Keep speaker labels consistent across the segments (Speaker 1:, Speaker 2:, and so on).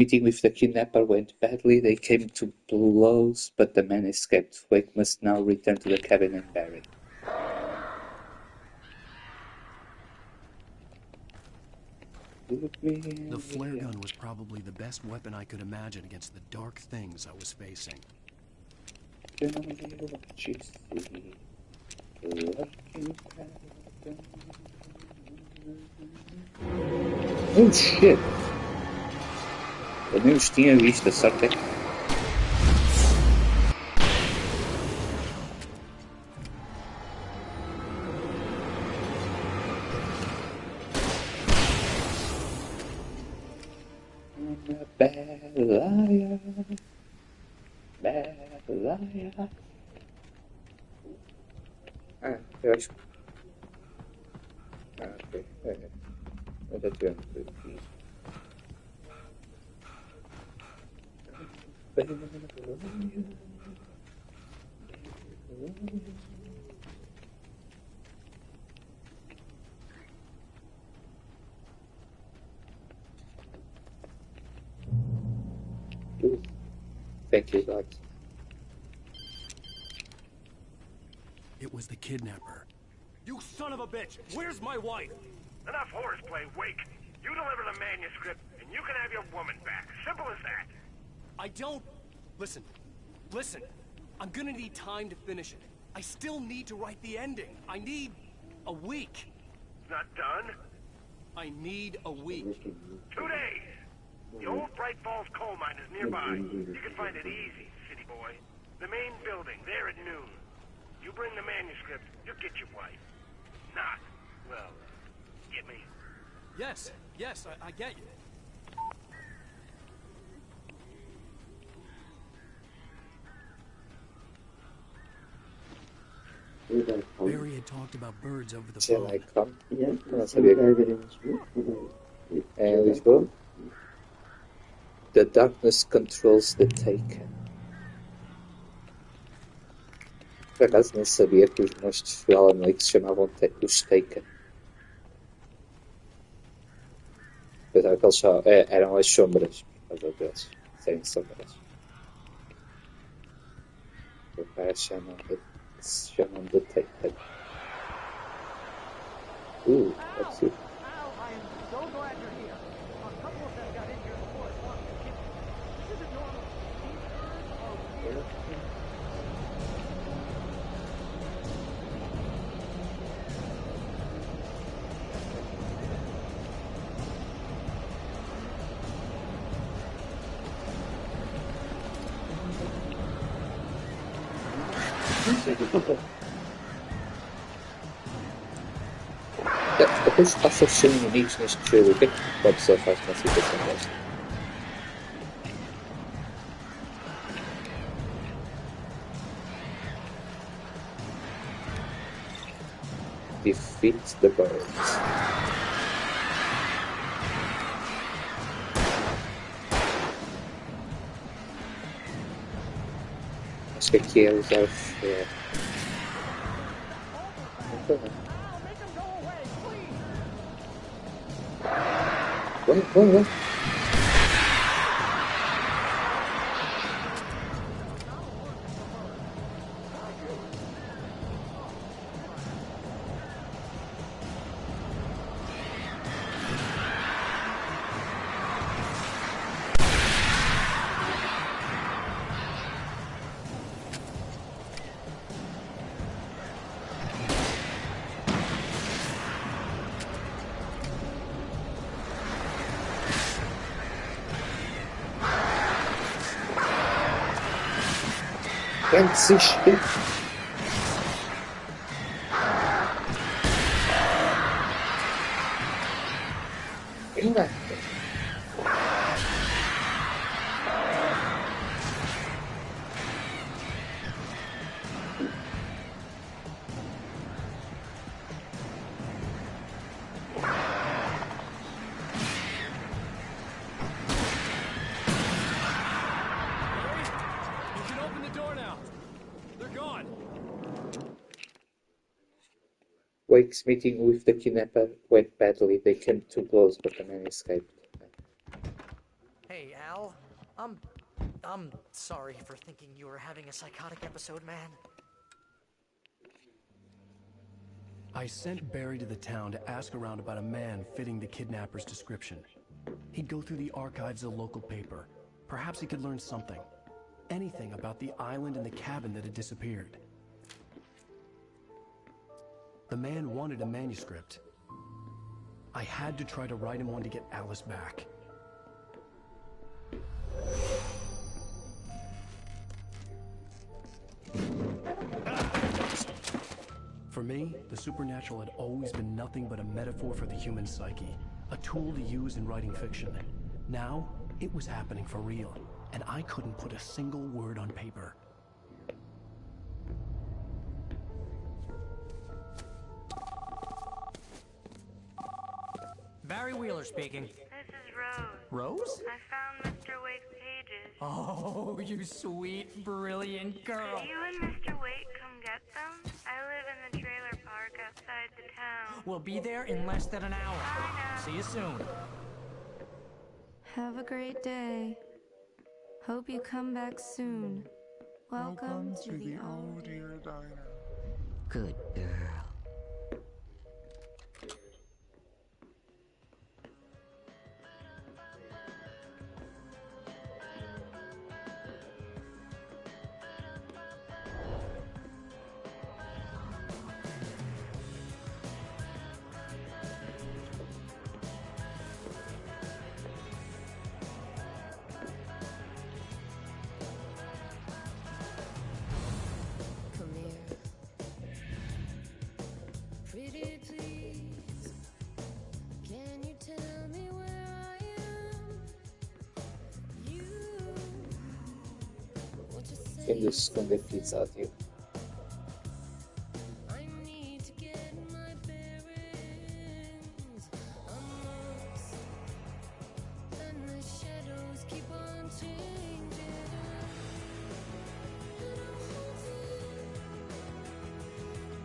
Speaker 1: Meeting with the kidnapper went badly. They came to blows, but the man escaped. Wake must now return to the cabin and Barry.
Speaker 2: The flare gun was probably the best weapon I could imagine against the dark things I was facing.
Speaker 1: Oh shit! Eu nem os tinha visto, a sorte é que... I'm a bad liar. Bad liar. Ah, eu acho... Ah, ok. Eu já tivemos por aqui. Thank you, God.
Speaker 2: It was the kidnapper.
Speaker 3: You son of a bitch! Where's my wife?
Speaker 4: Enough horseplay, Wake. You deliver the manuscript, and you can have your woman back. Simple as that.
Speaker 3: I don't... Listen. I'm gonna need time to finish it. I still need to write the ending. I need... a week.
Speaker 4: Not done?
Speaker 3: I need a week.
Speaker 4: 2 days. The old Bright Falls coal mine is nearby. You can find it easy, city boy. The main building, there at noon. You bring the manuscript, you'll get your wife. Not, well, get me.
Speaker 3: Yes, I get you.
Speaker 2: Barry had talked about birds over the
Speaker 1: Sei
Speaker 2: phone.
Speaker 1: lá, calma. Não sabia que... É em Lisboa? The darkness controls the taken. Por acaso nem sabia que os monstros de Alan Wake se chamavam os Taken. Pensava que eles só eram as sombras por causa deles serem sombras. O cara se chamam de Taken. That's it.
Speaker 5: Al, I am so glad you're here. A couple of them got in here before it wanted to kill me. This isn't normal. These birds are weird.
Speaker 1: Depois passa a ser inimigos neste jogo. O que é que uma pessoa faz com a situação desta? Defeat the birds. Acho que aqui é usar os... Vamos. Quem desistir? Ainda.
Speaker 3: You can open the door now. They're gone.
Speaker 1: Wake's meeting with the kidnapper went badly. They came to blows, but the man escaped.
Speaker 5: Hey,
Speaker 6: Al. I'm sorry for thinking you were having a psychotic episode, man.
Speaker 2: I sent Barry to the town to ask around about a man fitting the kidnapper's description. He'd go through the archives of the local paper. Perhaps he could learn something. Anything about the island and the cabin that had disappeared. The man wanted a manuscript. I had to try to write him one to get Alice back. For me, the supernatural had always been nothing but a metaphor for the human psyche, a tool to use in writing fiction. Now, it was happening for real, and I couldn't put a single word on paper.
Speaker 6: Barry Wheeler speaking.
Speaker 7: This is Rose.
Speaker 6: Rose?
Speaker 7: I found Mr. Wake's pages.
Speaker 6: Oh, you sweet, brilliant girl.
Speaker 7: Can you and Mr. Wake come get them? I live in the trailer park outside the town.
Speaker 6: We'll be there in less than an hour.
Speaker 7: I know.
Speaker 6: See you soon.
Speaker 8: Have a great day. Hope you come back soon. Welcome to the Old
Speaker 9: Deer Diner.
Speaker 6: Good girl.
Speaker 8: Come here. Pretty please. Can you tell me where I am? You. What you say?
Speaker 1: Can you sconvertirsi attimo?
Speaker 8: I need to get my bearings. I'm lost, and the shadows keep on changing. And I'm haunted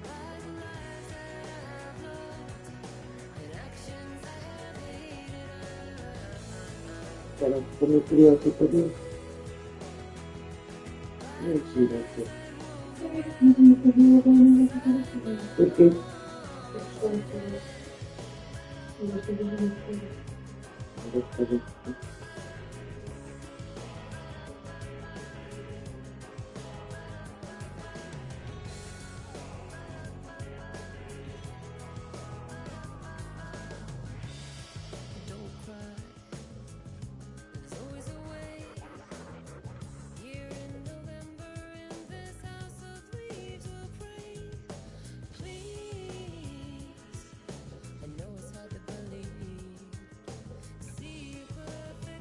Speaker 8: by the lives that I've loved and actions I have hated.
Speaker 1: Kalau perlu keluar kita dia. Ya, sudah tu. Okey.
Speaker 8: Don't cry. There's always a way. Here in November, in this house of leaves, we'll pray. Please, I know it's hard to believe. See you perfect.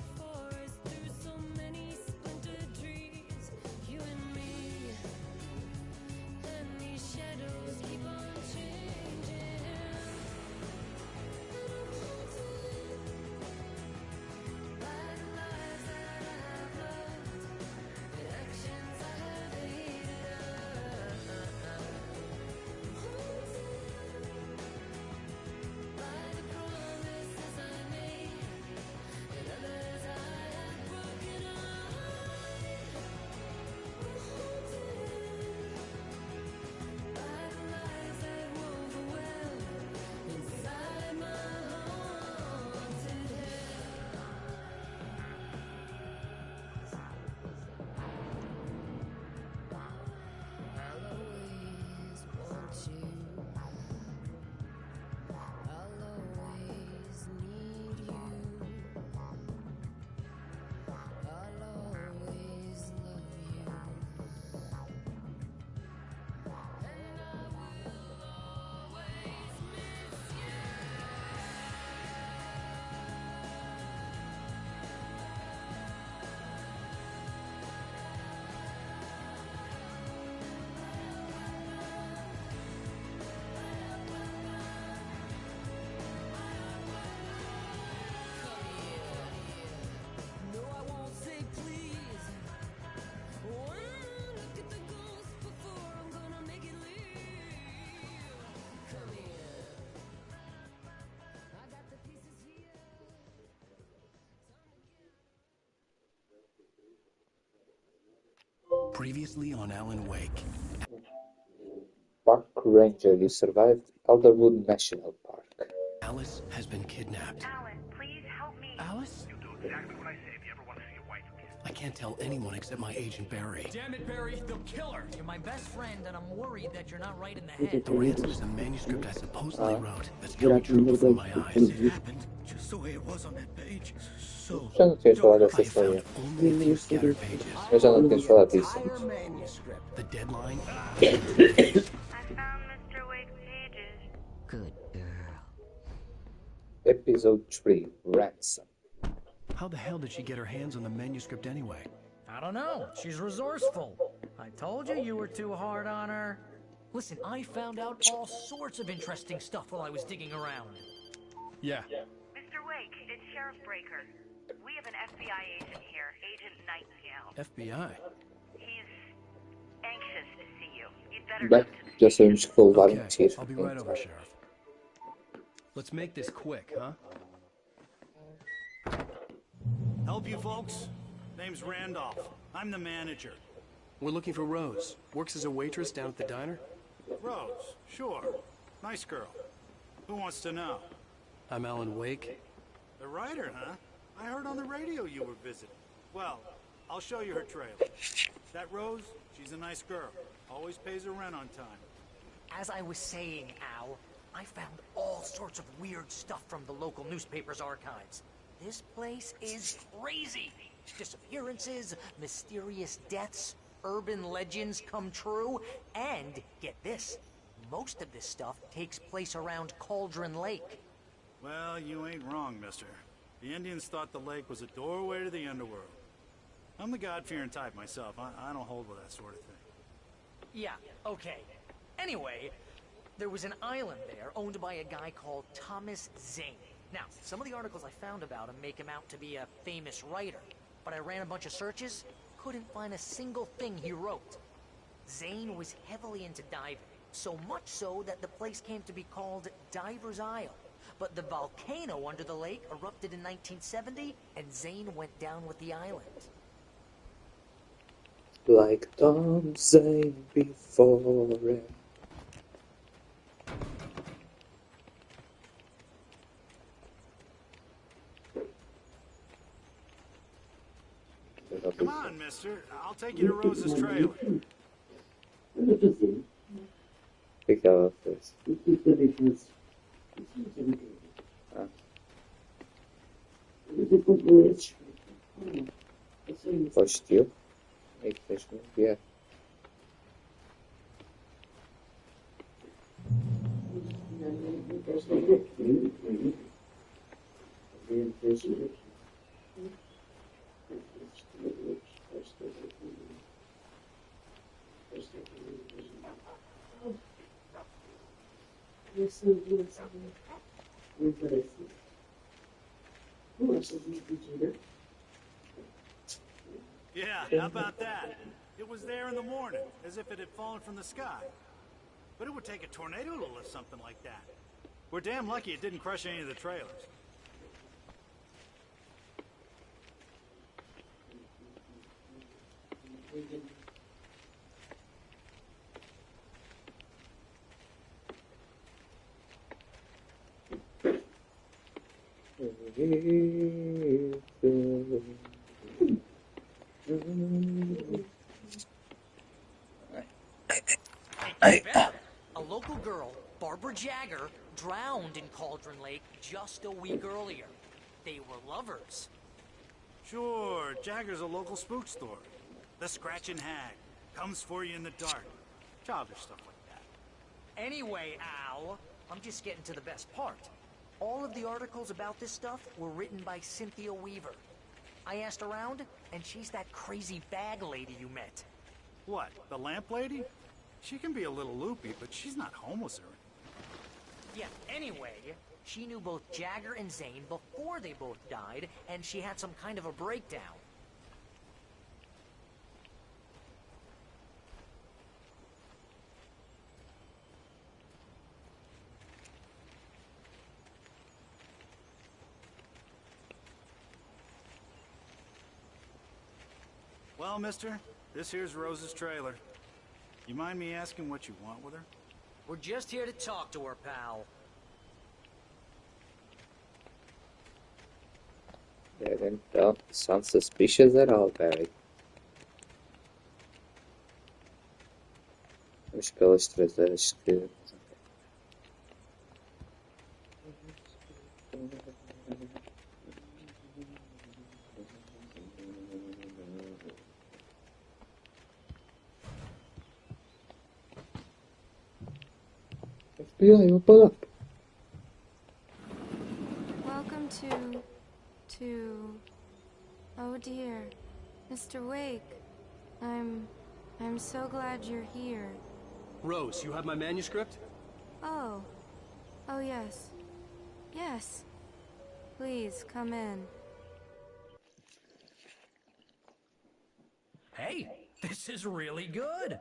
Speaker 2: Previously on Alan Wake.
Speaker 1: Park Ranger, you survived Alderwood National Park.
Speaker 2: Alice has been kidnapped.
Speaker 7: Alan, please help me.
Speaker 2: Alice?
Speaker 4: You do exactly what I say if you ever want to see your wife again.
Speaker 2: I can't tell anyone except my agent Barry.
Speaker 3: Damn it, Barry, they'll kill her.
Speaker 6: You're my best friend, and I'm worried that you're not right in the head.
Speaker 2: The ransom is a manuscript I supposedly wrote that's coming true before my eyes.
Speaker 9: It happened just the way it was on that page. So,
Speaker 1: Czemu tu jest cała
Speaker 2: I have
Speaker 1: historia?
Speaker 2: found only a few scattered pages.
Speaker 1: Wiedziano, que trzeba pisać.
Speaker 2: The deadline?
Speaker 7: I found Mr. Wake's pages.
Speaker 6: Good girl.
Speaker 1: Episode 3, Ransom.
Speaker 2: How the hell did she get her hands on the manuscript anyway?
Speaker 6: I don't know. She's resourceful. I told you were too hard on her. Listen, I found out all sorts of interesting stuff while I was digging around.
Speaker 2: Yeah.
Speaker 7: Mr. Wake, it's Sheriff Breaker. We have an FBI agent here, Agent Nightingale.
Speaker 2: FBI?
Speaker 7: He's anxious to see you. You'd better
Speaker 1: Ben
Speaker 7: come to the
Speaker 1: Joseph'miş kollarım
Speaker 2: Okay,
Speaker 1: çir.
Speaker 2: I'll be right over, Sheriff. Let's make this quick, huh?
Speaker 9: help you folks? Name's Randolph. I'm the manager.
Speaker 2: We're looking for Rose. Works as a waitress down at the diner.
Speaker 9: Rose, sure. Nice girl. Who wants to know?
Speaker 2: I'm Alan Wake.
Speaker 9: The writer, huh? I heard on the radio you were visiting. Well, I'll show you her trailer. That Rose, she's a nice girl. Always pays her rent on time.
Speaker 6: As I was saying, Al, I found all sorts of weird stuff from the local newspaper's archives. This place is crazy. Disappearances, mysterious deaths, urban legends come true, and get this, most of this stuff takes place around Cauldron Lake.
Speaker 9: Well, you ain't wrong, mister. The Indians thought the lake was a doorway to the underworld. I'm the God-fearing type myself. I don't hold with that sort of thing.
Speaker 6: Yeah, okay. Anyway, there was an island there owned by a guy called Thomas Zane. Now, some of the articles I found about him make him out to be a famous writer, but I ran a bunch of searches, couldn't find a single thing he wrote. Zane was heavily into diving, so much so that the place came to be called Diver's Isle. But the volcano under the lake erupted in 1970, and Zane went down with the island.
Speaker 1: Like Tom Zane before it.
Speaker 9: Come on, mister. I'll take you to Rose's trailer.
Speaker 1: Ciekawa to jest. A. Kościół. I ktoś mi wie.
Speaker 9: Yeah, how about that? It was there in the morning, as if it had fallen from the sky. But it would take a tornado to lift something like that. We're damn lucky it didn't crush any of the trailers.
Speaker 6: A local girl, Barbara Jagger, drowned in Cauldron Lake just a week earlier. They were lovers.
Speaker 9: Sure, Jagger's a local spook store. The Scratching Hag. Comes for you in the dark. Childish stuff like that.
Speaker 6: Anyway, Al, I'm just getting to the best part. All of the articles about this stuff were written by Cynthia Weaver. I asked around, and she's that crazy bag lady you met.
Speaker 9: What, the lamp lady? She can be a little loopy, but she's not homeless or anything.
Speaker 6: Yeah, anyway, she knew both Jagger and Zane before they both died, and she had some kind of a breakdown.
Speaker 9: Well, mister, this here's Rose's trailer. You mind me asking what you want with her?
Speaker 6: We're just here to talk to her, pal.
Speaker 1: Yeah, don't sound suspicious at all, Barry. Vamos pelas três à esquerda. FBI, open up.
Speaker 10: Welcome to... Oh dear, Mr. Wake. I'm so glad you're here.
Speaker 3: Rose, you have my manuscript?
Speaker 10: Oh. Oh yes. Yes. Please, come in.
Speaker 2: Hey, this is really good.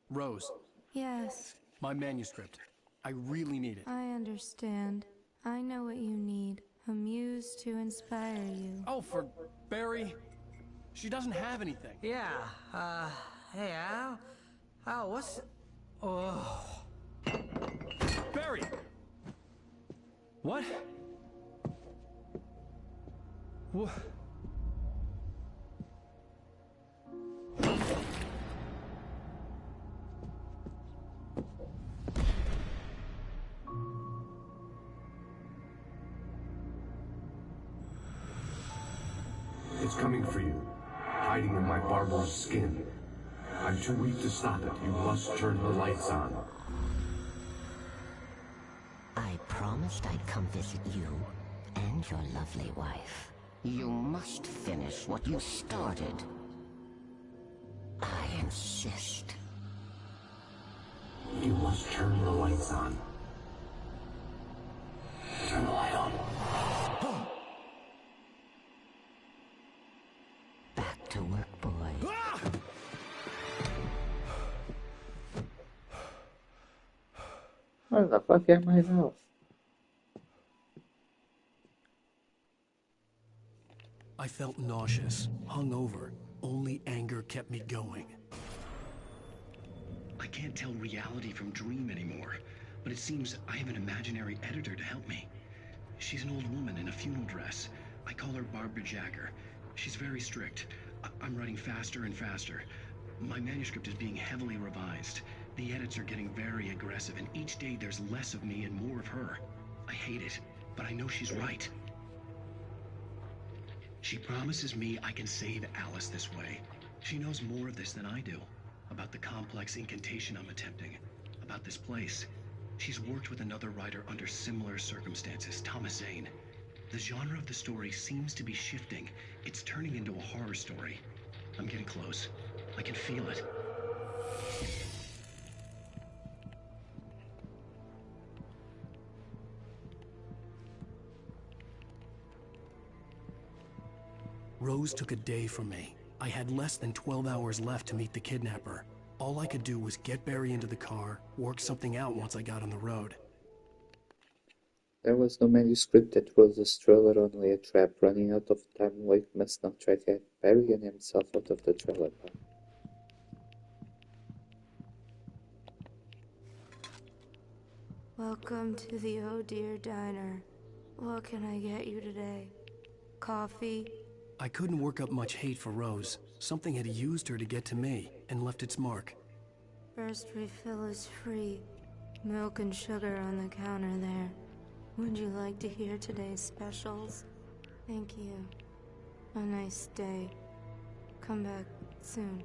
Speaker 3: Rose,
Speaker 10: Yes,
Speaker 3: my manuscript. I really need it.
Speaker 10: I understand. I know what you need. A muse to inspire you.
Speaker 3: Oh, for Barry? She doesn't have anything.
Speaker 6: Yeah, hey, Al, what's... Oh...
Speaker 3: Barry! What? What?
Speaker 11: It's coming for you, hiding in my barbarous skin. I'm too weak to stop it. You must turn the lights on.
Speaker 12: I promised I'd come visit you and your lovely wife. You must finish what you started. I insist.
Speaker 11: You must turn the lights on. Turn the light on.
Speaker 12: Back to work, boy.
Speaker 1: Where the fuck am I now?
Speaker 2: I felt nauseous, hungover. Only anger kept me going.
Speaker 13: I can't tell reality from dream anymore, but it seems I have an imaginary editor to help me. She's an old woman in a funeral dress. I call her Barbara Jacker. She's very strict. I'm writing faster and faster. My manuscript is being heavily revised. The edits are getting very aggressive, and each day there's less of me and more of her. I hate it, but I know she's right. She promises me I can save Alice this way. She knows more of this than I do. About the complex incantation I'm attempting. About this place. She's worked with another writer under similar circumstances, Thomas Zane. The genre of the story seems to be shifting. It's turning into a horror story. I'm getting close. I can feel it.
Speaker 2: Rose took a day from me. I had less than 12 hours left to meet the kidnapper. All I could do was get Barry into the car, work something out once I got on the road.
Speaker 1: There was no manuscript at Rose's trailer, only a trap. Running out of time, Wake must not try to get Barry and himself out of the trailer park.
Speaker 10: Welcome to the Oh Dear Diner. What can I get you today? Coffee?
Speaker 2: I couldn't work up much hate for Rose. Something had used her to get to me, and left its mark.
Speaker 10: First refill is free. Milk and sugar on the counter there. Would you like to hear today's specials? Thank you. A nice day. Come back soon.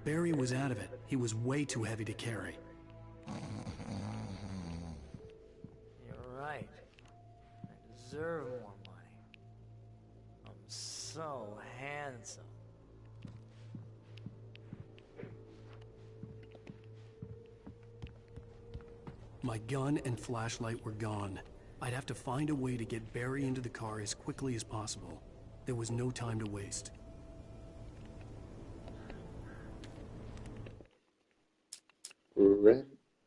Speaker 2: Barry was out of it. He was way too heavy to carry.
Speaker 6: You're right. I deserve more money. I'm so handsome.
Speaker 2: My gun and flashlight were gone. I'd have to find a way to get Barry into the car as quickly as possible. There was no time to waste.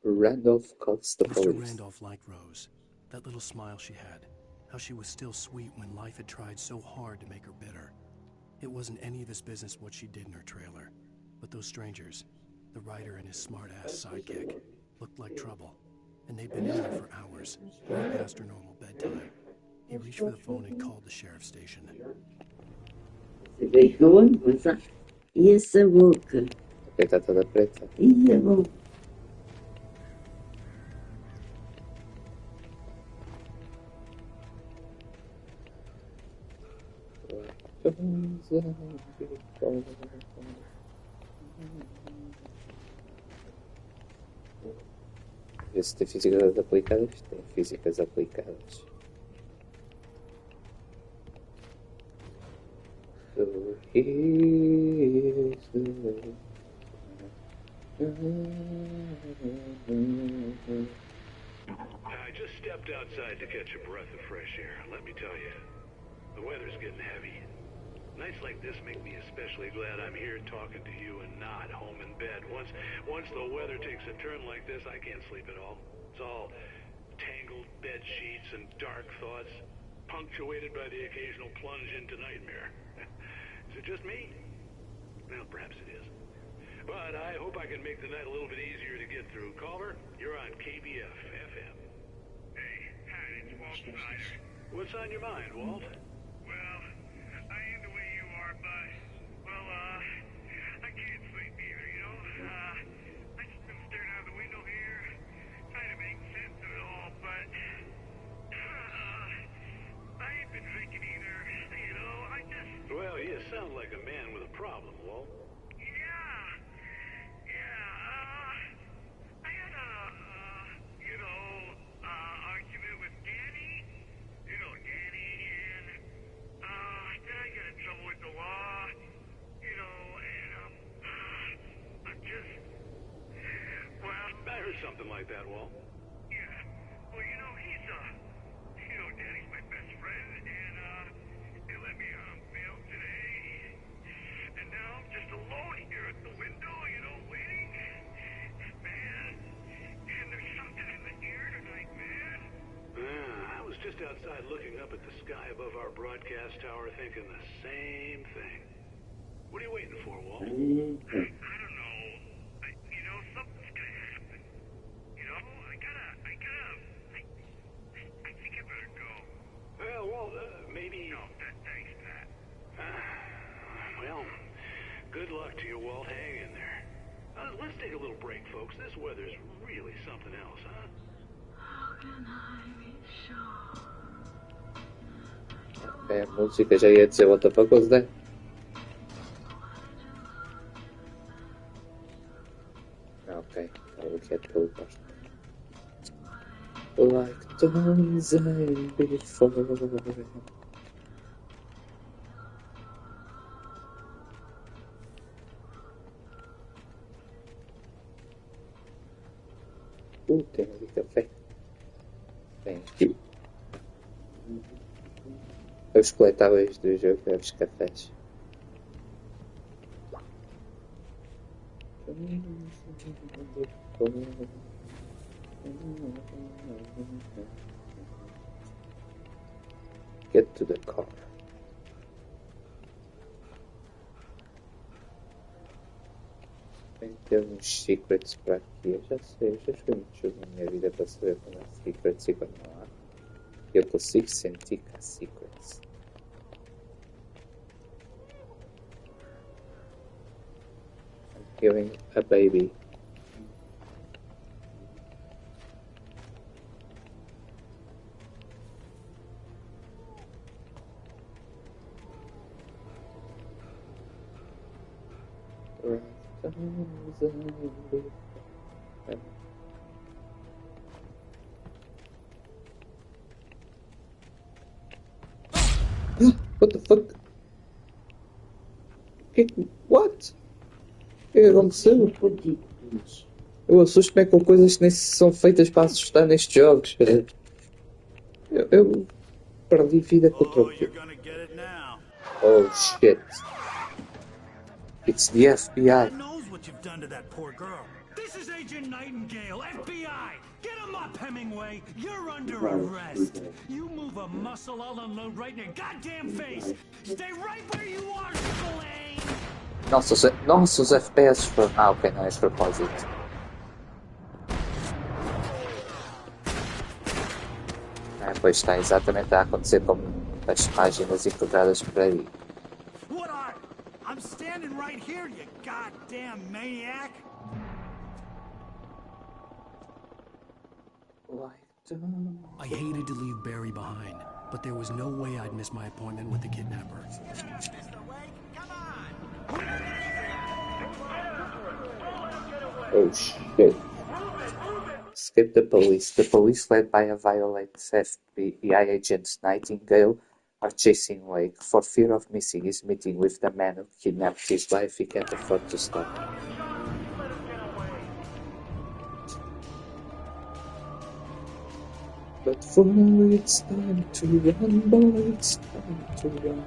Speaker 1: Randolph calls the
Speaker 2: Mr.
Speaker 1: police.
Speaker 2: Randolph liked Rose. That little smile she had. How she was still sweet when life had tried so hard to make her bitter. It wasn't any of his business what she did in her trailer, but those strangers, the writer and his smart-ass sidekick, looked like trouble, and they'd been in there for hours, way past her normal bedtime. He reached for the phone and called the sheriff's station.
Speaker 14: Você vê que eu amo, mas e essa boca?
Speaker 1: Porque tá toda preta.
Speaker 14: E a boca?
Speaker 1: Vê se tem físicas aplicadas. Tem físicas aplicadas. So here's the way.
Speaker 15: I just stepped outside to catch a breath of fresh air. Let me tell you, the weather's getting heavy. Nights like this make me especially glad I'm here talking to you and not home in bed. Once the weather takes a turn like this, I can't sleep at all. It's all tangled bed sheets and dark thoughts, punctuated by the occasional plunge into nightmare. Is it just me? Well, perhaps it is. But I hope I can make the night a little bit easier to get through. Caller, you're on KBF FM.
Speaker 4: Hey, Pat, it's Walt Snyder.
Speaker 15: What's on your mind, Walt?
Speaker 4: Well, I ain't the way you are, but, well, I can't sleep either, you know? I just been staring out the window here, trying to make sense of it all, but, I ain't been drinking either, you know? I just...
Speaker 15: Well, you sound like a man with a problem, Walt.
Speaker 4: I had a, argument with Danny. You know Danny, and, then I got in trouble with the law, you know, and, I'm just, well...
Speaker 15: I heard something like that, Walt.
Speaker 4: Yeah, well, you know, Danny's my best friend, and, they let me on bail today, and now I'm just alone here at the window, you know, waiting. Man, and there's something in the air tonight, man.
Speaker 15: I was just outside looking up at the sky above our broadcast tower thinking the same thing. What are you waiting for, Walt?
Speaker 4: I don't know. You know, something's gonna happen. You know, I think I better go.
Speaker 15: Well, Walt, maybe...
Speaker 4: No, thanks, Pat.
Speaker 15: Well, good luck to you, Walt. Hang in there. Let's take a little break, folks. This weather's really something else, huh?
Speaker 8: How can I be sure?
Speaker 1: É, a música já ia dizer what the fuck was that? Ok, o que é que eu gosto? Like times before. Tem ali café. Tem aqui. Os coletáveis do jogo, os cafés. Get to the car. Tem que ter uns secrets para aqui. Eu já sei, eu já joguei muito jogo na minha vida para saber quando há secrets e quando não há. Eu consigo sentir que há secrets. I'm hearing a baby. What the fuck? What? O que aconteceu? Eu assusto-me com coisas que nem são feitas para assustar nestes jogos. Eu perdi vida contra o quê? Oh shit. It's the FBI.
Speaker 9: God knows what you've done to that poor girl. This is Agent Nightingale, FBI. Get him up, Hemingway. You're under arrest. You move a muscle, I'll unload right in your goddamn face. Stay right where you are.
Speaker 1: Nossa, os FPS foram. Ah, ok, não é de propósito. Pois está exatamente a acontecer como as páginas encontradas por aí.
Speaker 9: What are? I'm standing right here, you goddamn maniac!
Speaker 2: I hated to leave Barry behind, but there was no way I'd miss my appointment with the kidnapper.
Speaker 1: Oh shit. Escape the police. The police, led by a violent FBI agent Nightingale, are chasing Lake. For fear of missing his meeting with the man who kidnapped his wife, he can't afford to stop. But for now it's time to run, boy, it's time to run.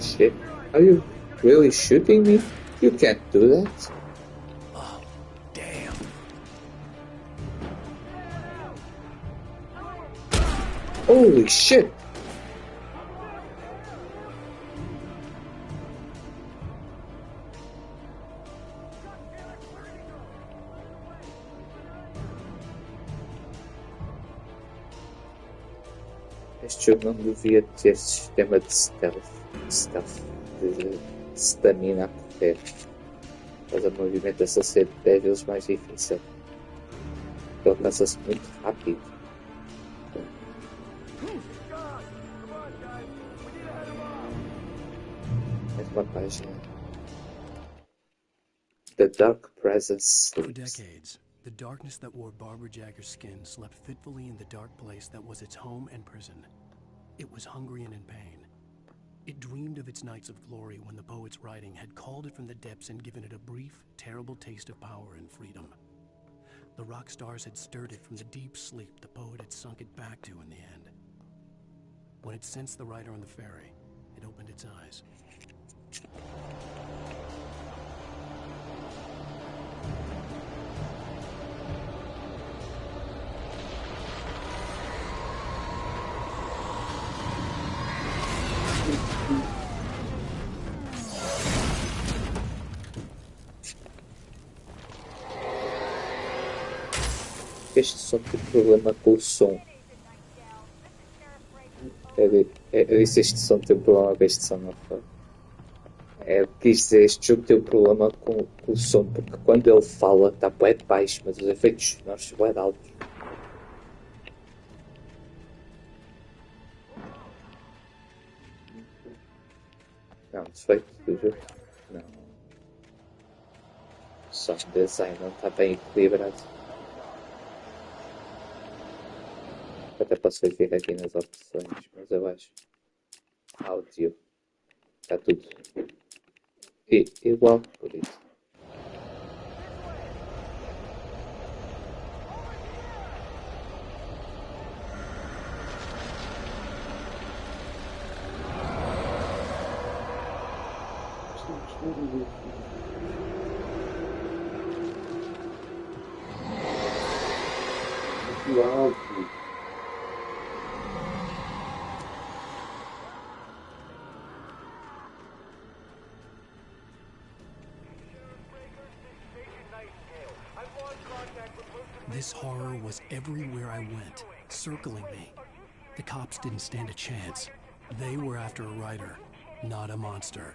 Speaker 1: Shit, are you really shooting me? You can't do that.
Speaker 2: Oh, damn.
Speaker 1: Holy shit! Este jogo não devia ter sistema de stealth, de stamina a correr. Mas a movimentação ser 10 vezes mais difícil. Ele passa-se muito rápido. Mais uma página. The Dark Presence
Speaker 2: For
Speaker 1: Sleeps.
Speaker 2: decades, the darkness that wore Barbara Jagger's skin slept fitfully in the dark place that was its home and prison. It was hungry and in pain. It dreamed of its nights of glory when the poet's writing had called it from the depths and given it a brief, terrible taste of power and freedom. The rock stars had stirred it from the deep sleep the poet had sunk it back to in the end. When it sensed the writer on the ferry, it opened its eyes.
Speaker 1: Este som tem problema com o som. Eu disse este som tem problema com este som, não foi? Quis dizer, este jogo tem um problema com o som, porque quando ele fala está bué de baixo, mas os efeitos sonoros são bué de altos. Não, defeito do jogo? Não. O sound design não está bem equilibrado. Até posso ver aqui nas opções, mas eu acho áudio está tudo igual por isso. Muito alto.
Speaker 2: This horror was everywhere I went, circling me. The cops didn't stand a chance. They were after a writer, not a monster.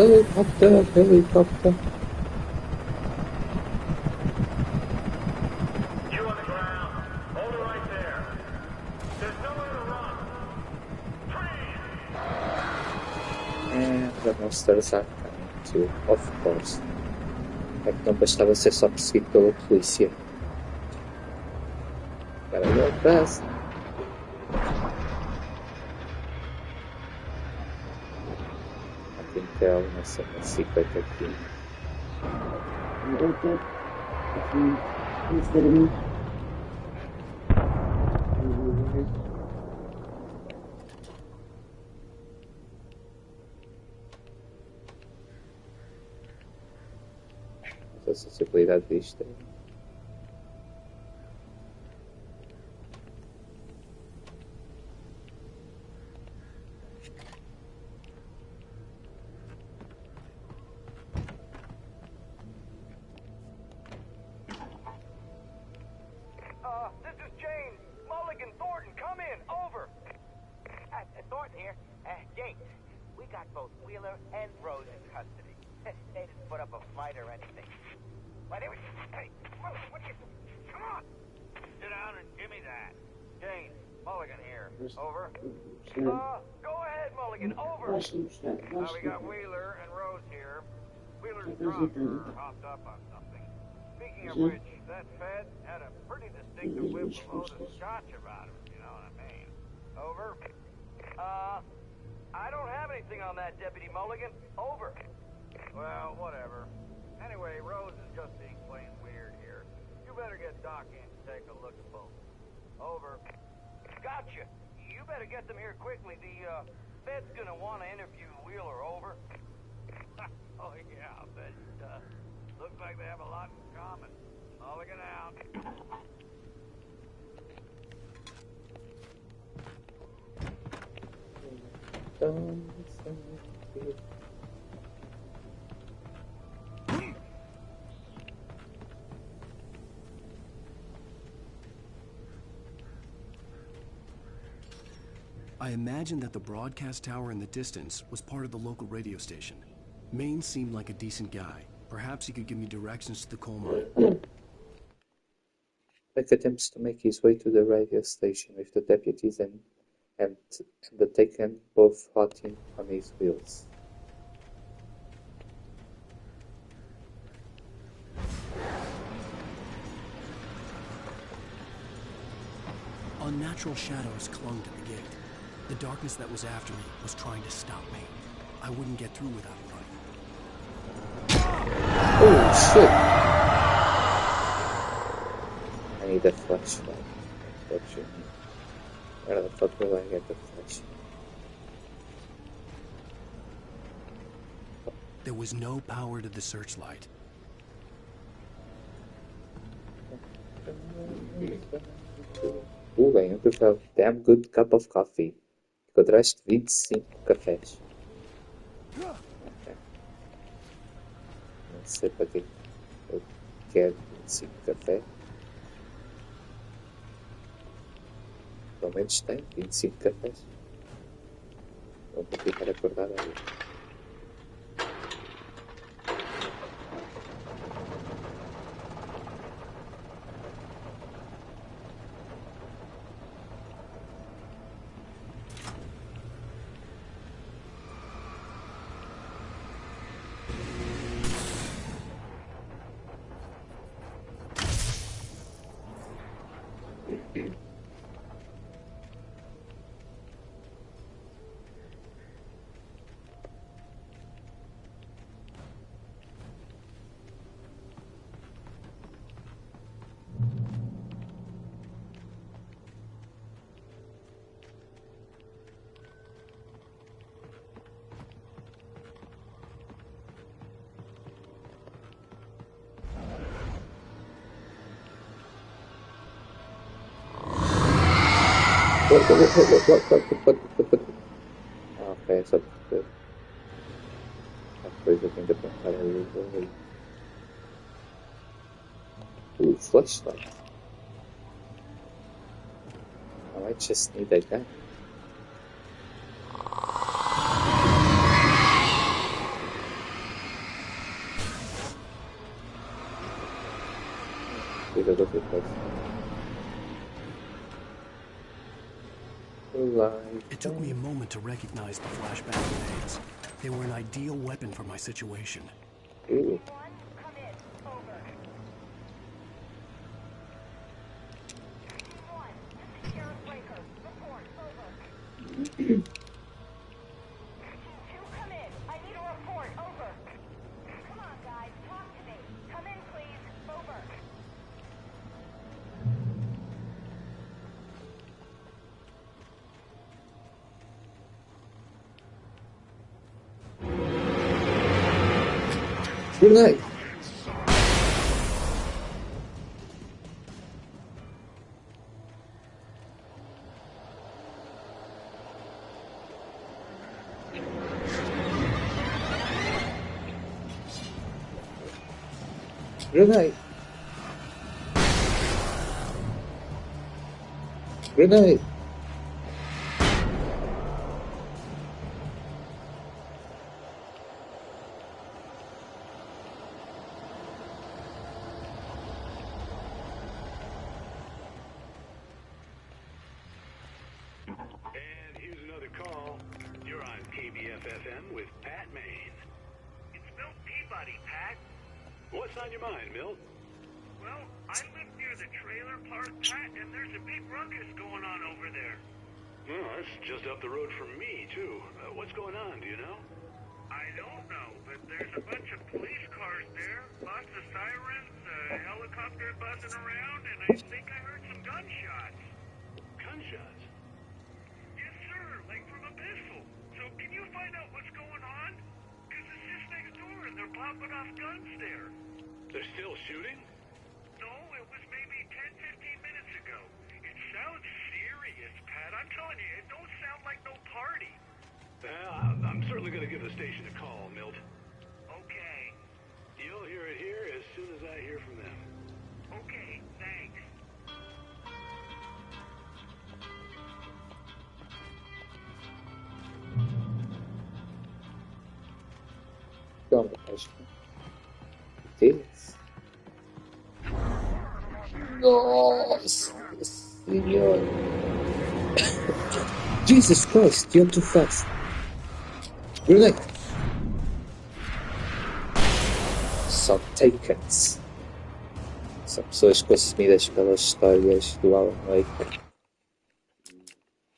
Speaker 1: Helicopter, helicopter.
Speaker 4: You on the ground. Hold it right there. There's nowhere to run.
Speaker 1: And the monsters are coming too, of course. É que não bastava ser só perseguido pela polícia. Gotta go fast. I think there are some secret aqui.
Speaker 14: Okay. Instead of me.
Speaker 1: A sensibilidade disto.
Speaker 4: This is James. Mulligan, Thornton, come in. Over.
Speaker 5: Thornton here. Jake, we got both Wheeler and Rose in custody. They didn't put up a fight or anything. Why, they were... Hey, what do you... Come on! Sit down and give me that. James, Mulligan here. Over. Go ahead, Mulligan. Over. Now we got Wheeler and Rose here. Wheeler's drunk or hopped up on something. Speaking of which, that Fed had a pretty distinctive whip load of scotch about him, you know what I mean. Over. I don't have anything on that, Deputy Mulligan. Over. Well, whatever. Anyway, Rose is just being plain weird here. You better get Doc in to take a look at both. Over. Gotcha. You better get them here quickly. The Fed's gonna want to interview Wheeler. Over. Oh, yeah, I bet it does. Looks like they have a lot in common. Mulligan out.
Speaker 2: I imagined that the broadcast tower in the distance was part of the local radio station. Maine seemed like a decent guy. Perhaps he could give me directions to the coal mine.
Speaker 1: Beck attempts to make his way to the radio station with the deputies and undertaken both hotting on his wheels.
Speaker 2: Unnatural shadows clung to the gate. The darkness that was after me was trying to stop me. I wouldn't get through without running.
Speaker 1: Oh shit! I need a flashlight. Unfortunately. Where the fuck will I get the flashlight?
Speaker 2: There was no power to the searchlight.
Speaker 1: Ganhei um damn good cup of coffee. Encontraste 25 cafés. Okay. Não sei para que eu quero 25 cafés. Pelo menos tem 25 cafés. Vou ficar acordado aí. Ok, só porque a coisa tem de apontar ali. Flashlight. I might just need a gun. Cuida da tua coisa.
Speaker 2: It took me a moment to recognize the flashbang grenades. They were an ideal weapon for my situation.
Speaker 1: Ooh. Grenade! Grenade! Grenade!
Speaker 15: And here's another call. You're on KBF-FM with Pat Maine.
Speaker 4: It's Milt Peabody, Pat.
Speaker 15: What's on your mind, Milt?
Speaker 4: Well, I live near the trailer park, Pat, and there's a big ruckus going on over there.
Speaker 15: Well, that's just up the road from me, too. What's going on, do you know?
Speaker 4: I don't know, but there's a bunch of police cars there, lots of sirens, a helicopter buzzing around, and I think I heard some gunshots.
Speaker 15: Gunshots?
Speaker 4: Yes, sir, like from a pistol. So can you find out what's going on? Because it's just next door and they're popping off guns there.
Speaker 15: They're still shooting?
Speaker 4: No, it was maybe 10-15 minutes ago. It sounds serious, Pat. I'm telling you, it don't sound like no party.
Speaker 15: Well, I'm certainly going to give the station a call, Milt.
Speaker 4: Okay.
Speaker 15: You'll hear it here as soon as I hear from them.
Speaker 4: Okay, thanks.
Speaker 1: Calma, acho que... Nossa senhora! Jesus Christ, you're too fast! Grenade! São takens. São pessoas consumidas pelas histórias do Alan Wake.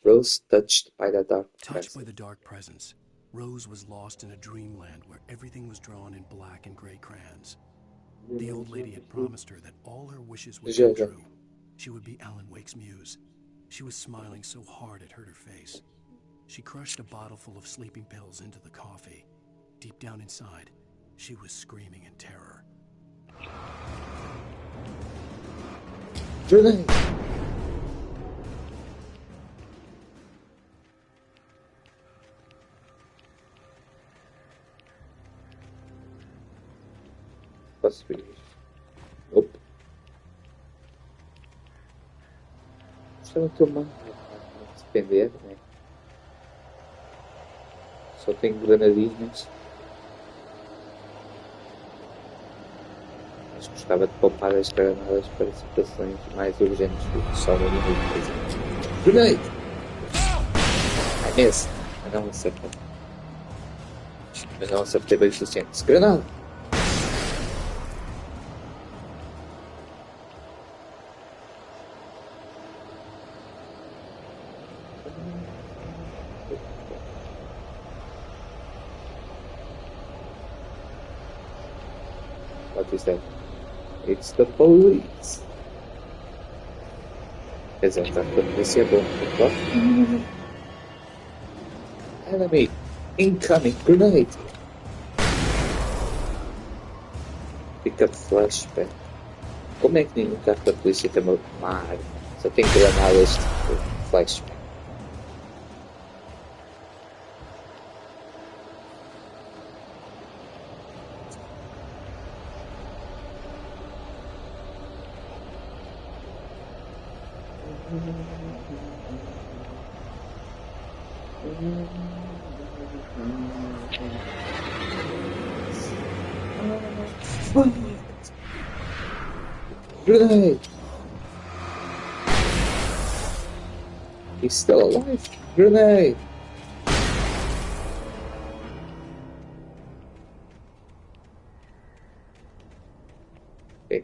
Speaker 1: Rose touched by the dark
Speaker 2: Touched by the dark presence, Rose was lost in a dreamland where everything was drawn in black and gray crayons. The old lady had promised her that all her wishes would come true. She would be Alan Wake's muse. She was smiling so hard it hurt her face. She crushed a bottle full of sleeping pills into the coffee. Deep down inside, she was screaming in terror.
Speaker 1: Grenade! Posso ver isto? Opa! Gostava que eu mando se defender, né? Só tenho granadinhas. Mas gostava de poupar as granadas para situações mais urgentes do que só uma minuto. Grenade! É esse! Mas não acertei. Mas não acertei bem o suficiente. Granada! What is that? It's the police. Quer dizer, tá com a polícia bom. Enemy incoming grenade. Pick up flashback. Como é que nenhum carro da polícia tem uma arma? Só tem granadas de flashback. Grenade! He's still alive. Grenade! Okay.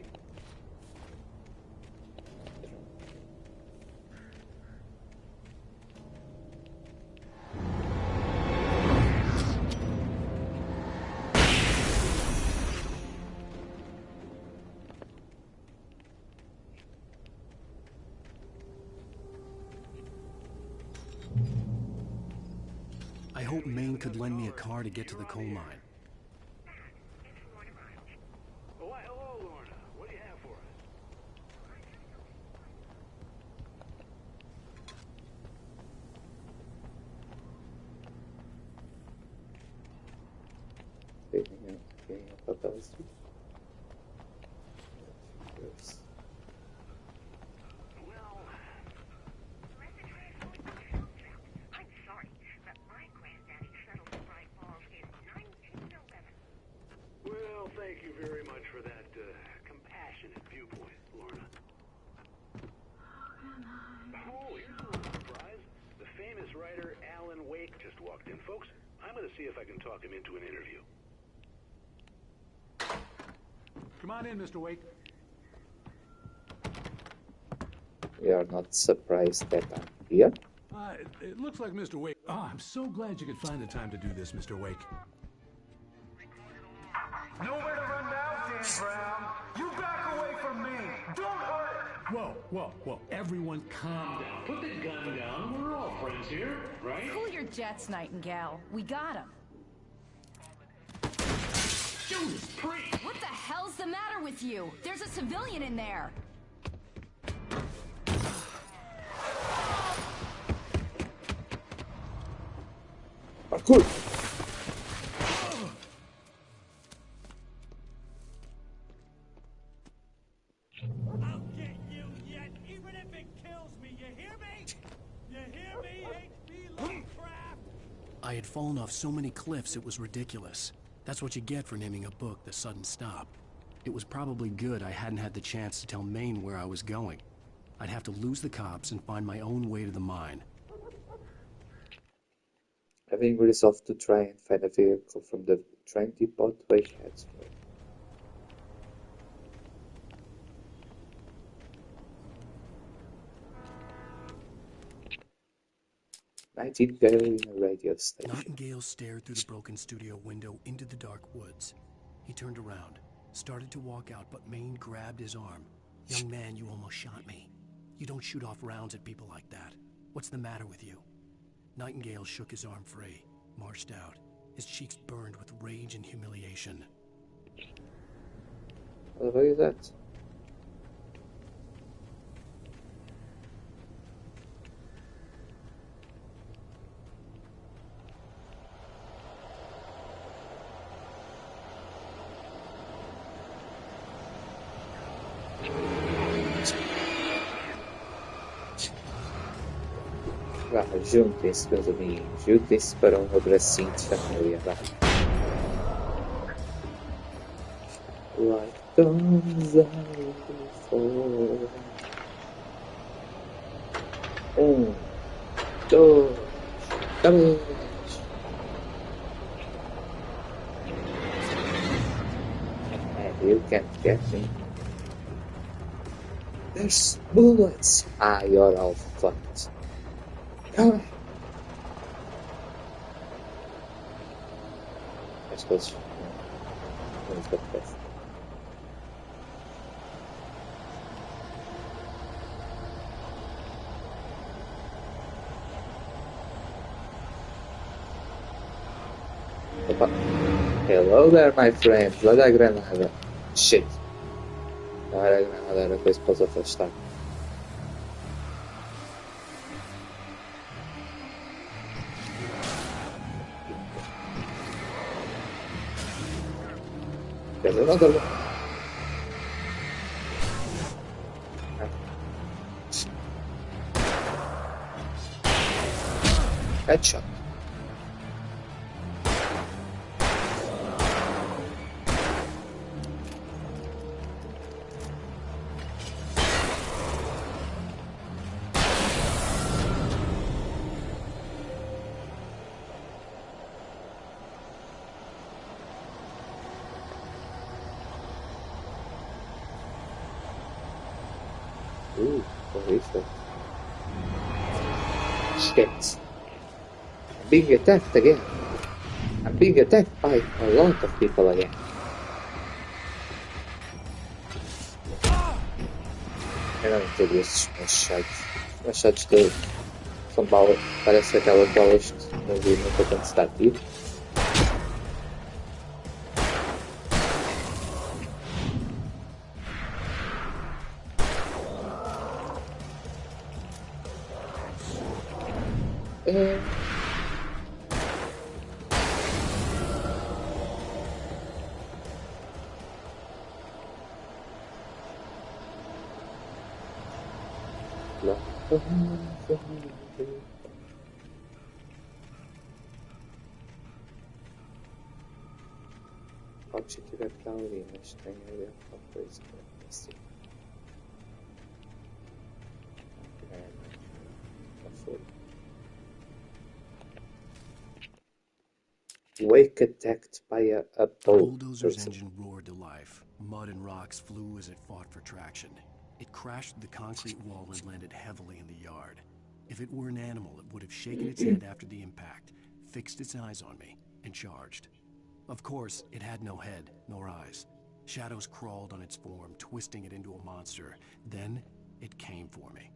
Speaker 2: I hope Maine could lend me a car to get to the coal mine.
Speaker 15: Oh, why, hello, Lorna. What do you have for us?
Speaker 4: I'm sorry, but my granddaddy settled in Bright Falls in 1911.
Speaker 15: Well, thank you very much for that compassionate viewpoint, Lorna. Oh, here's a little surprise. The famous writer Alan Wake just walked in. Folks, I'm going to see if I can talk him into an interview.
Speaker 16: Come on in, Mr. Wake.
Speaker 1: We are not surprised that I'm here.
Speaker 16: It looks like Mr. Wake. Oh, I'm so glad you could find the time to do this, Mr. Wake.
Speaker 17: Nowhere to run now, Dan Brown. You back away from me. Don't hurt.
Speaker 16: Whoa. Everyone calm down.
Speaker 15: Put the gun down. We're all friends here, right?
Speaker 18: Cool your jets, Nightingale. We got him.
Speaker 15: Judas Priest!
Speaker 18: What the hell's the matter with you? There's a civilian in there.
Speaker 1: Parkour!
Speaker 9: I'll get you yet, even if it kills me. You hear me? You hear me, H.P. Lovecraft?
Speaker 2: I had fallen off so many cliffs it was ridiculous. That's what you get for naming a book The Sudden Stop. It was probably good I hadn't had the chance to tell Maine where I was going. I'd have to lose the cops and find my own way to the mine.
Speaker 1: Having resolved to try and find a vehicle from the train depot, Wake heads for it. Nightingale in a radio station.
Speaker 2: Nightingale stared through the broken studio window into the dark woods. He turned around, started to walk out, but Maine grabbed his arm. "Young man, you almost shot me. You don't shoot off rounds at people like that. What's the matter with you?" Nightingale shook his arm free, marched out. His cheeks burned with rage and humiliation.
Speaker 1: What the fuck is that? Vá, juntem-se, meus amigos. Juntem-se para um abracinho de família, vá. Like guns out before. 1, 2, 3. You can't get me. There's bullets. Ah, you're all fucked. Come on. I suppose. Vamos para trás. Opa. Hello there, my friend. Olha a granada. Shit. Não era a granada, era coisa para os afastar. There's another one. Headshot. What is that? Shit. I'm being attacked again. I'm being attacked by a lot of people again. Eu não entendo esses machados. Machados de... são balas. Parece aquelas balas que não vi nunca quando se está a tiro. O objetivo é ficar ali, mas tem ali alguma coisa para acontecer. Não foi. Wake attacked by a
Speaker 2: The
Speaker 1: boat.
Speaker 2: bulldozer's engine roared to life. Mud and rocks flew as it fought for traction. It crashed through the concrete wall and landed heavily in the yard. If it were an animal, it would have shaken its head after the impact, fixed its eyes on me, and charged. Of course, it had no head, nor eyes. Shadows crawled on its form, twisting it into a monster. Then, it came for me.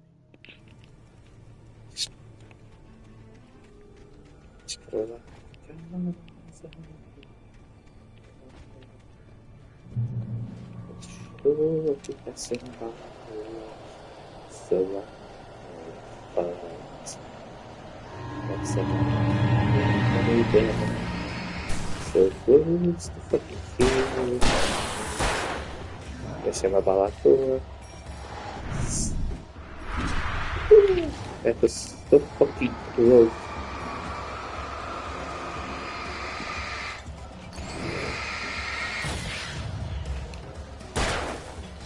Speaker 1: So close to fucking field. Deixa uma bala à toa. That was so fucking close.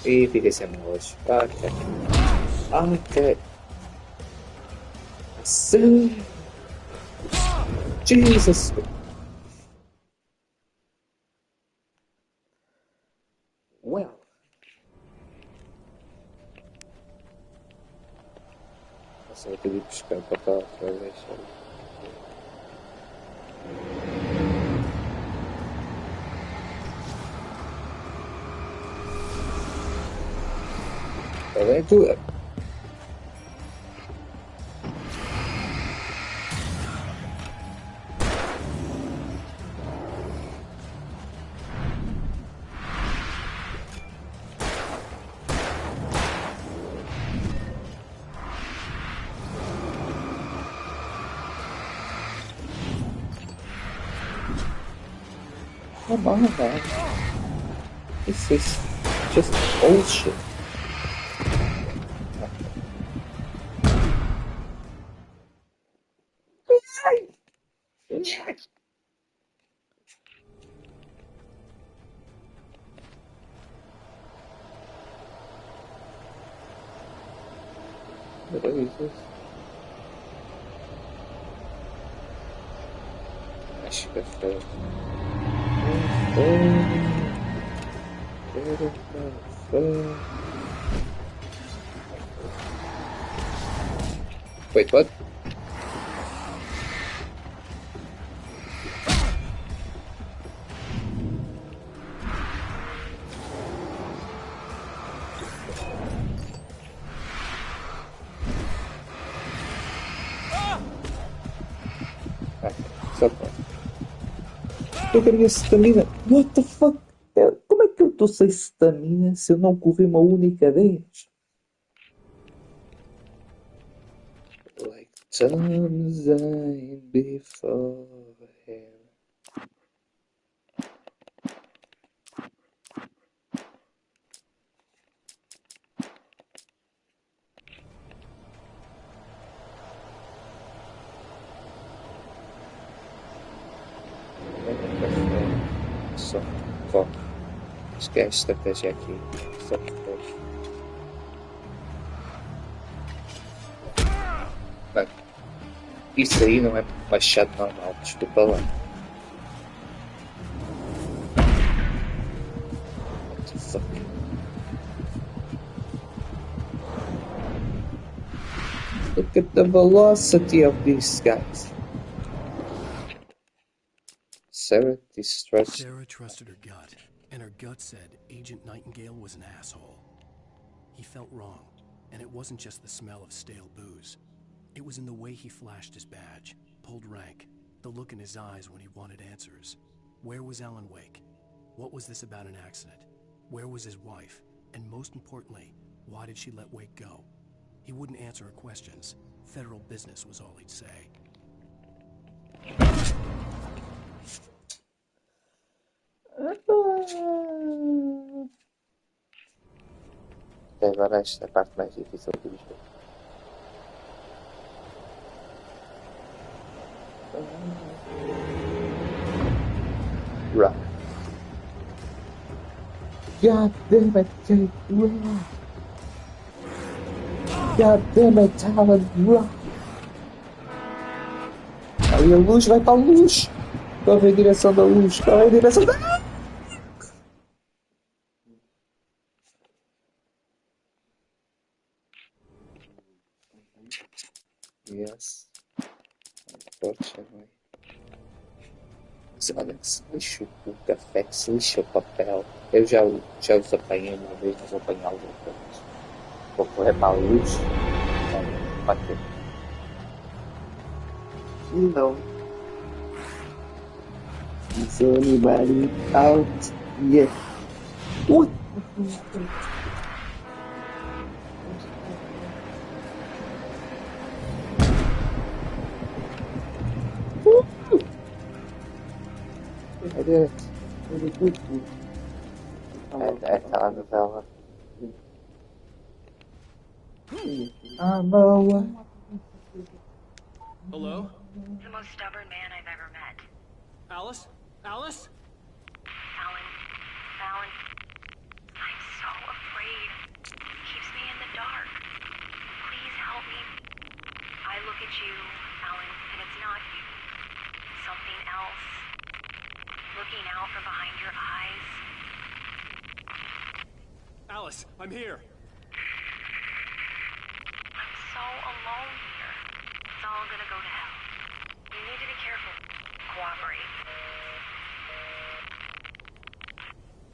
Speaker 1: E fica sem amigos. Ok. Ok. Assim. Jesus. Well. Nossa, vou ter de ir buscar para cá outra vez. Aventura. Come on, man. This is just bullshit. What is this? Acho que foi. Wait, what? Só pode. Eu queria stamina. What the fuck? Como é que eu estou sem stamina se eu não corri uma única vez? Like times I before him. Só foco. Esquece a estratégia aqui. Só foco. Mano, isso aí não é machado normal. Desculpa lá. What the fuck? Look at the velocity of these guys. Sarah distressed.
Speaker 2: Sarah trusted her gut, and her gut said Agent Nightingale was an asshole. He felt wrong, and it wasn't just the smell of stale booze. It was in the way he flashed his badge, pulled rank, the look in his eyes when he wanted answers. Where was Alan Wake? What was this about an accident? Where was his wife? And most importantly, why did she let Wake go? He wouldn't answer her questions. Federal business was all he'd say.
Speaker 1: Agora esta é a parte mais difícil do jogo. Run. God damn it, Jake, run! God damn it, Alan, run! Ali a luz, vai para a luz! Corre em direção da luz, corre em direção da luz! Yes. Unfortunately. Mas olha que se lixo o café, que se lixa o papel. Eu já os apanhei uma vez, mas apanhá-los outra vez. Vou correr para a luz. Bater. Não. Is anybody out yet? What? I did it. Aquela novela.
Speaker 3: Hello?
Speaker 19: The most stubborn man I've ever met.
Speaker 3: Alice? Alice?
Speaker 19: Alan, I'm so afraid. It keeps me in the dark. Please help me. I look at you, Alan, and it's not you. Something else. Looking out from behind your eyes.
Speaker 3: Alice, I'm here.
Speaker 19: I'm so alone here. It's all gonna go to hell. You need to be careful. Cooperate.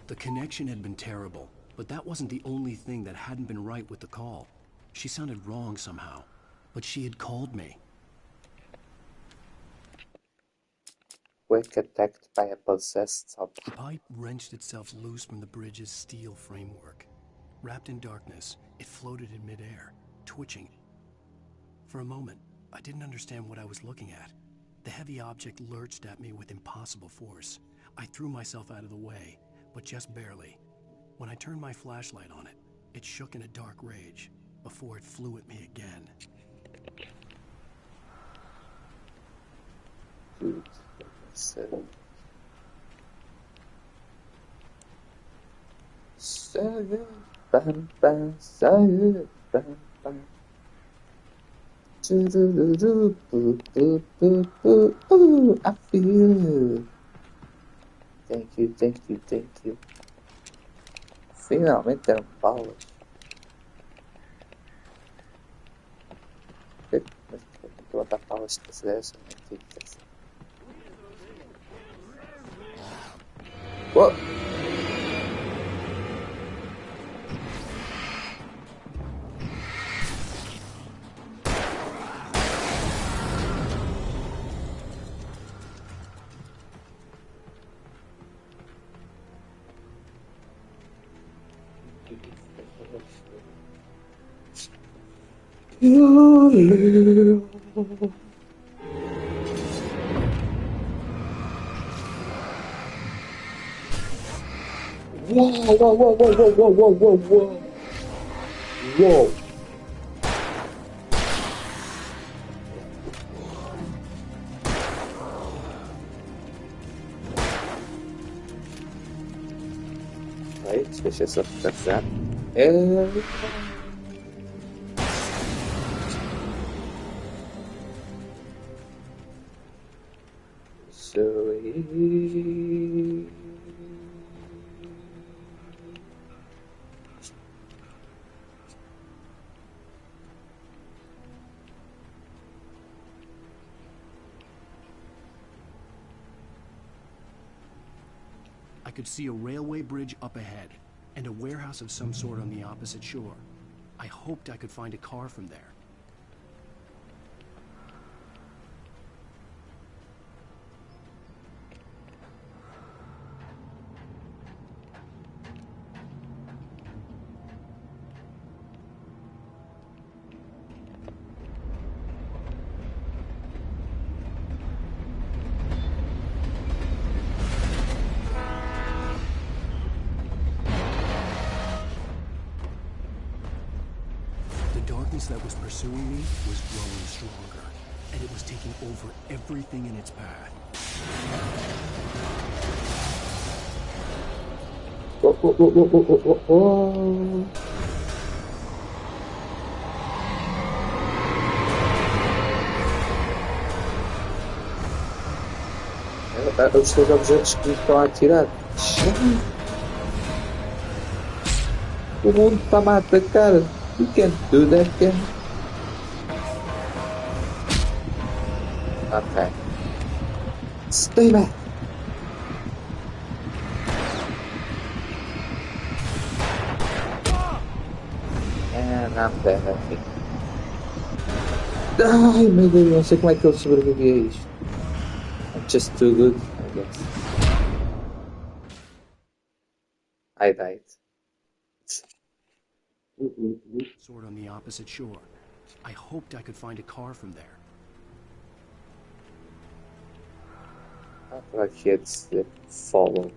Speaker 2: The connection had been terrible, but that wasn't the only thing that hadn't been right with the call. She sounded wrong somehow, but she had called me.
Speaker 1: Wake attacked by a possessed object.
Speaker 2: The pipe wrenched itself loose from the bridge's steel framework. Wrapped in darkness, it floated in midair, twitching. For a moment, I didn't understand what I was looking at. The heavy object lurched at me with impossible force. I threw myself out of the way, but just barely. When I turned my flashlight on it, it shook in a dark rage before it flew at me again.
Speaker 1: Dude, so... Bam, bam, bam, bam, bam. I feel. Thank you, thank you, thank you. Finalmente eram balas. Mas vou botar balas para fazer essa mentira. What? Whoa, whoa, whoa, whoa, whoa, whoa, whoa, whoa, whoa. Whoa. Right, deixa eu só passar.
Speaker 2: could see a railway bridge up ahead, and a warehouse of some sort on the opposite shore. I hoped I could find a car from there. That was pursuing me was growing stronger, and it was taking over everything in its path.
Speaker 1: Whoa. Os teus objetos que me estão a atirar. O mundo está-me a atacar. You can't do that, can you? Okay. Stay back. And I'm dead, I think. Ai meu Deus, não sei como é que ele sobrevivia a isto. I'm just too good, I guess. I died.
Speaker 2: Sort on the opposite shore. I hoped I could find a car from there.
Speaker 1: Like kids that follow.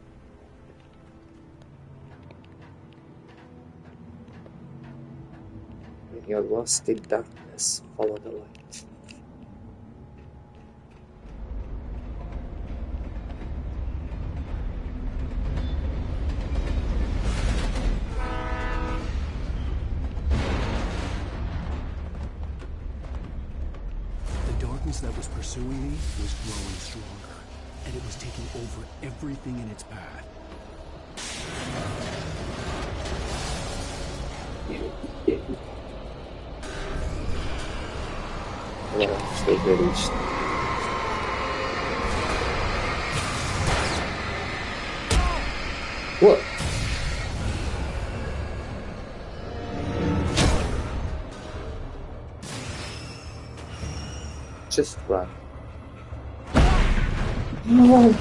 Speaker 1: When you're lost in darkness, follow the light.
Speaker 2: That was pursuing me was growing stronger, and it was taking over everything in its path.
Speaker 1: What? Just run. No.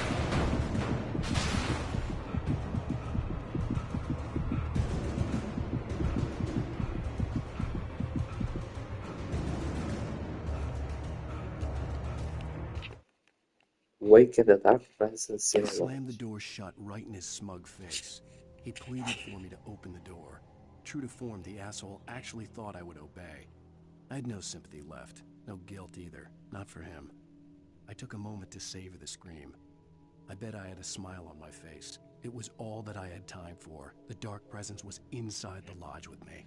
Speaker 1: Wake in the dark presence in
Speaker 2: I slammed the door shut right in his smug face. He pleaded for me to open the door. True to form, the asshole actually thought I would obey. I had no sympathy left. No guilt either. Not for him. I took a moment to savor the scream. I bet I had a smile on my face. It was all that I had time for. The dark presence was inside the lodge with me.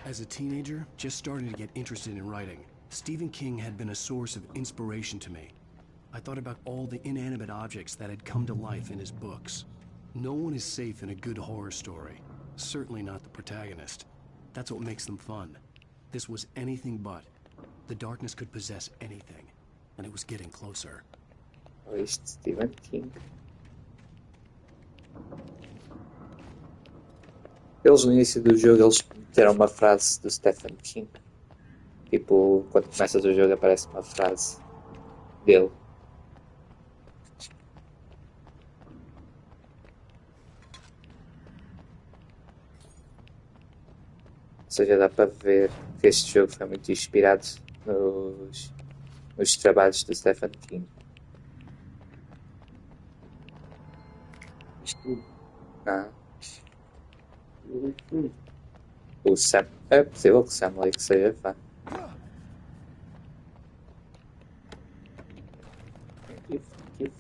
Speaker 2: As a teenager, just starting to get interested in writing, Stephen King had been a source of inspiration to me. I thought about all the inanimate objects that had come to life in his books. No one is safe in a good horror story. Certainly not the protagonist. That's what makes them fun. This was anything but. The darkness could possess anything, and it was getting closer.
Speaker 1: Oh, it's Stephen King. Eles no início do jogo eles meteram uma frase do Stephen King. Tipo, quando começas o jogo aparece uma frase dele. Ou seja, dá para ver que este jogo foi muito inspirado nos trabalhos do Stephen King. Não. O Sam. É possível que o Sam Lake seja fã.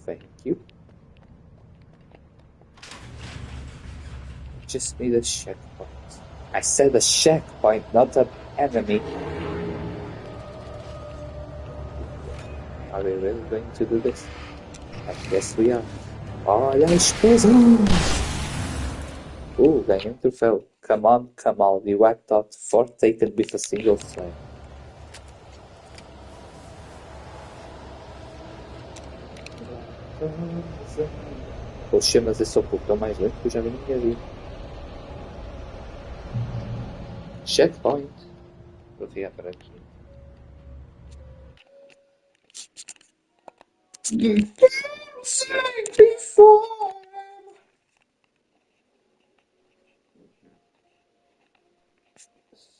Speaker 1: Thank you. Just need a checkpoint. I said a checkpoint, not an enemy. Are we really going to do this? I guess we are. Olha a explosão! Ganhei um troféu. Come on, Kamal. You wiped out 4 taken with a single flame. Poxa, mas é só porque estou mais lento que eu já vi ninguém ali. Checkpoint. Vou virar para aqui.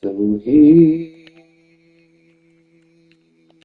Speaker 1: So he